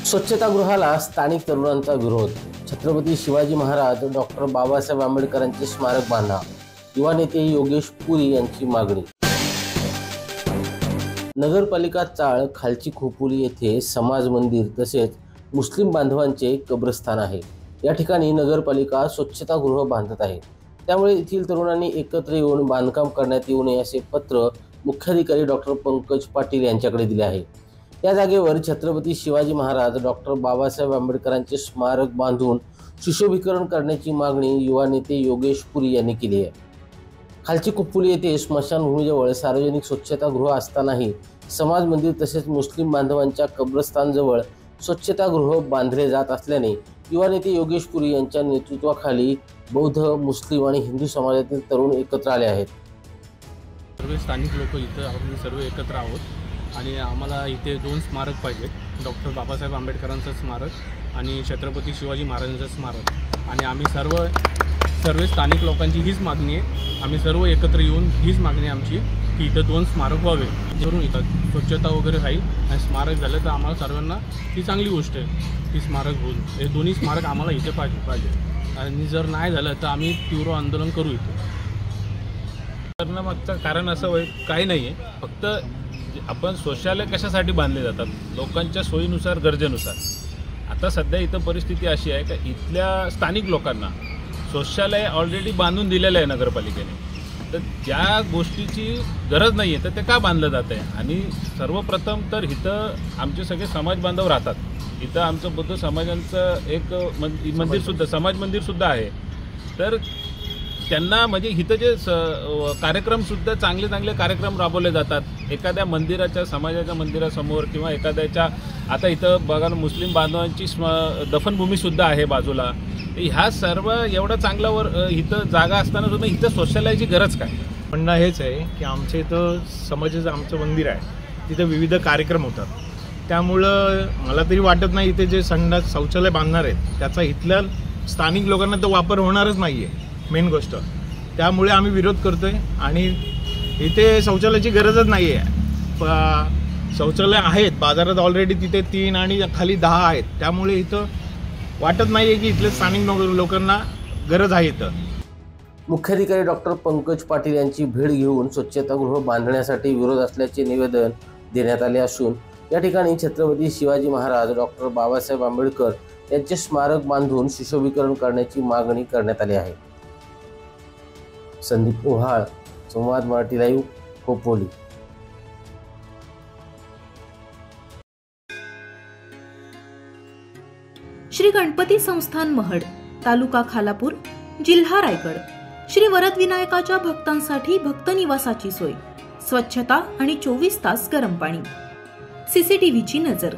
स्वच्छतागृहाला स्थानिक तरुणांचा विरोध। छत्रपती शिवाजी महाराज डॉक्टर बाबासाहेब आंबेडकरांचे स्मारक बांधा, युवा नेते योगेश पुरी यांची मागणी। नगरपालिका चाळ खालची खोपोली येथे समाज मंदिर तसेच मुस्लिम बांधवांचे कब्रस्थान आहे। या ठिकाणी नगरपालिका स्वच्छतागृह बांधत आहे, त्यामुळे येथील तरुणांनी एकत्र येऊन बांधकाम करण्यात येऊ नये असे पत्र मुख्याधिकारी डॉक्टर पंकज पाटील यांच्याकडे दिले आहे। या जागेवर छत्रपती शिवाजी महाराज डॉक्टर बाबासाहेब आंबेडकरांचे स्मारक बांधून सुशोभीकरण करण्याची मागणी युवा नेते योगेश पुरी यांनी केली आहे। खालची खोपोली येथे स्मशानभूमीजवळ सार्वजनिक स्वच्छतागृह असतानाही समाज मंदिर तसेच मुस्लिम बांधवांच्या कब्रस्थानजवळ स्वच्छतागृह बांधले जात असल्याने युवा नेते योगेश पुरी यांच्या नेतृत्वाखाली बौद्ध, मुस्लिम आणि हिंदू समाजातील तरुण एकत्र आले आहेत। सर्व स्थानिक लोक इथे आपण सर्व एकत्र आहोत आणि आम्हाला इथे दोन स्मारक पाहिजेत, डॉक्टर बाबासाहेब आंबेडकरांचं स्मारक आणि छत्रपती शिवाजी महाराजांचं स्मारक। आणि आम्ही सर्व स्थानिक लोकांची हीच मागणी आहे, आम्ही सर्व एकत्र येऊन हीच मागणी आमची की इथं दोन स्मारक व्हावे, जेणेकरून इथं स्वच्छता वगैरे राहील आणि स्मारक झालं तर आम्हाला सर्वांना ती चांगली गोष्ट आहे की स्मारक होईल। हे दोन्ही स्मारक आम्हाला इथे पाहिजे आणि जर नाही झालं तर आम्ही तीव्र आंदोलन करू इथे। करण्यामागचं कारण असं काही नाही आहे, फक्त आपण शौचालय कशासाठी बांधले जातात, लोकांच्या सोयीनुसार गरजेनुसार। आता सध्या इथं परिस्थिती अशी आहे की इथल्या स्थानिक लोकांना शौचालय ऑलरेडी बांधून दिलेलं आहे नगरपालिकेने, तर ज्या गोष्टीची गरज नाही आहे तर ते का बांधलं जात आहे। आणि सर्वप्रथम तर इथं आमचे सगळे समाज बांधव राहतात, इथं आमचं बौद्ध समाजांचं एक मंदिरसुद्धा समाज मंदिरसुद्धा आहे, तर त्यांना म्हणजे इथं जे कार्यक्रमसुद्धा चांगले कार्यक्रम राबवले जातात। एखाद्या मंदिराच्या समाजाच्या मंदिरासमोर किंवा एखाद्याच्या आता इथं बघा मुस्लिम बांधवांची दफनभूमीसुद्धा आहे बाजूला, ह्या सर्व एवढं चांगल्यावर इथं जागा असताना सुद्धा इथं शौचालयाची गरज काय। म्हणणं हेच आहे की आमच्या इथं समाजाचं आमचं मंदिर आहे, तिथं विविध कार्यक्रम होतात, त्यामुळं मला तरी वाटत नाही इथे जे संडास शौचालय बांधणार आहेत त्याचा इथल्या स्थानिक लोकांना तो वापर होणारच नाही आहे मेन गोष्ट। त्यामुळे आम्ही विरोध करतोय आणि इथे शौचालयाची गरजच नाही आहे। शौचालय आहेत बाजारात ऑलरेडी, तिथे 3 आणि खाली 10 आहेत, त्यामुळे इथं वाटत नाही आहे की इथले स्थानिक लोकांना गरज आहे इथं। मुख्याधिकारी डॉक्टर पंकज पाटील यांची भेट घेऊन स्वच्छतागृह बांधण्यासाठी विरोध असल्याचे निवेदन देण्यात आले असून या ठिकाणी छत्रपती शिवाजी महाराज डॉक्टर बाबासाहेब आंबेडकर यांचे स्मारक बांधून सुशोभीकरण करण्याची मागणी करण्यात आली आहे। संदीप ओहाळ, संवाद मराठी लाईव्ह, खोपोली। श्री गणपती संस्थान महड, तालुका खालापूर, जिल्हा रायगड। श्री वरद विनायकाच्या भक्तांसाठी भक्त निवासाची सोय, स्वच्छता आणि 24 तास गरम पाणी, सीसीटीव्हीची नजर।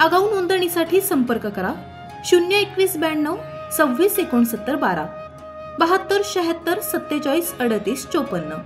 आगाऊ नोंदणीसाठी संपर्क करा 02192 26 69 12 72 76 47 38 54।